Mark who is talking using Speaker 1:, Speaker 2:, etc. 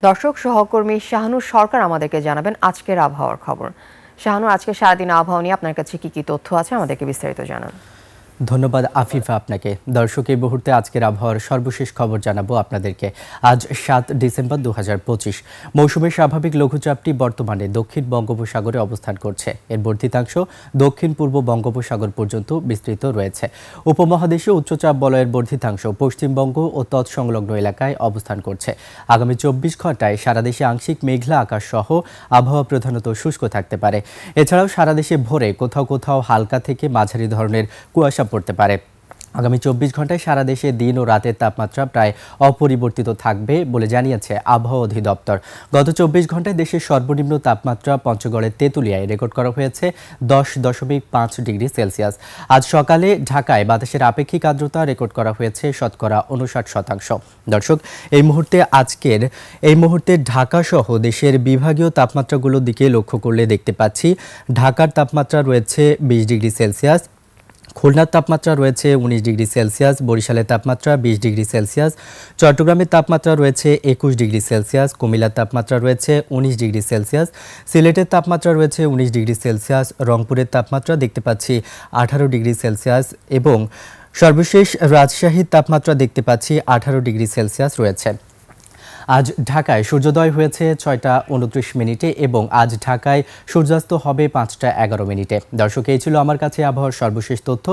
Speaker 1: দর্শক সহকর্মী শাহানুর সরকার আমাদেরকে জানাবেন আজকের আবহাওয়ার খবর। শাহানুর, আজকে সারাদিন আবহাওয়া নিয়ে আপনার কাছে কি তথ্য আছে আমাদেরকে বিস্তারিত জানান।
Speaker 2: ধন্যবাদ আফিফা আপনাকে। দর্শক, এই মুহূর্তে আজকের আবহাওয়ার সর্বশেষ খবর জানাবো আপনাদেরকে। আজ ৭ ডিসেম্বর ২০২৫। মৌসুমের স্বাভাবিক লঘুচাপটি বর্তমানে দক্ষিণ বঙ্গোপসাগরে অবস্থান করছে। এর বর্ধিতাংশ দক্ষিণ পূর্ব বঙ্গোপসাগর পর্যন্ত বিস্তৃত রয়েছে। উপমহাদেশীয় উচ্চচাপ বলয়ের বর্ধিতাংশ পশ্চিমবঙ্গ ও তৎসংলগ্ন এলাকায় অবস্থান করছে। আগামী ২৪ ঘন্টায় সারা দেশে আংশিক মেঘলা আকাশ সহ আবহাওয়া প্রধানত শুষ্ক থাকতে পারে। এছাড়াও সারা দেশে ভোরে কোথাও কোথাও হালকা থেকে মাঝারি ধরনের কুয়াশা পড়তে পারে। আগামী ২৪ ঘন্টায় সারা দেশে দিন ও রাতের তাপমাত্রা প্রায় অপরিবর্তিত থাকবে বলে জানিয়েছে আবহাওয়া অধিদপ্তর। গত ২৪ ঘন্টায় দেশের সর্বনিম্ন তাপমাত্রা পঞ্চগড়ের তেঁতুলিয়ায় রেকর্ড করা হয়েছে ১০.৫ ডিগ্রি সেলসিয়াস। আজ সকালে ঢাকায় বাতাসের আপেক্ষিক আর্দ্রতা রেকর্ড করা হয়েছে শতকরা ৫৯%। দর্শক, এই মুহূর্তে ঢাকা সহ দেশের বিভাগীয় তাপমাত্রাগুলোর দিকে লক্ষ্য করলে দেখতে পাচ্ছি ঢাকার তাপমাত্রা রয়েছে ২০ ডিগ্রি সেলসিয়াস, খুলনার তাপমাত্রা রয়েছে ১৯ ডিগ্রি সেলসিয়াস, বরিশালের তাপমাত্রা ২০ ডিগ্রি সেলসিয়াস, চট্টগ্রামের তাপমাত্রা রয়েছে ২১ ডিগ্রি সেলসিয়াস, কুমিল্লার তাপমাত্রা রয়েছে ১৯ ডিগ্রি সেলসিয়াস, সিলেটের তাপমাত্রা রয়েছে ১৯ ডিগ্রি সেলসিয়াস, রংপুরের তাপমাত্রা দেখতে পাচ্ছি ১৮ ডিগ্রি সেলসিয়াস এবং সর্বশেষ রাজশাহীর তাপমাত্রা দেখতে পাচ্ছি ১৮ ডিগ্রি সেলসিয়াস রয়েছে। আজ ঢাকায় সূর্যোদয় হয়েছে ৬টা ২৯ মিনিটে এবং আজ ঢাকায় সূর্যাস্ত হবে ৫টা ১১ মিনিটে। দর্শক, এই ছিল আমার কাছে আবহাওয়ার সর্বশেষ তথ্য।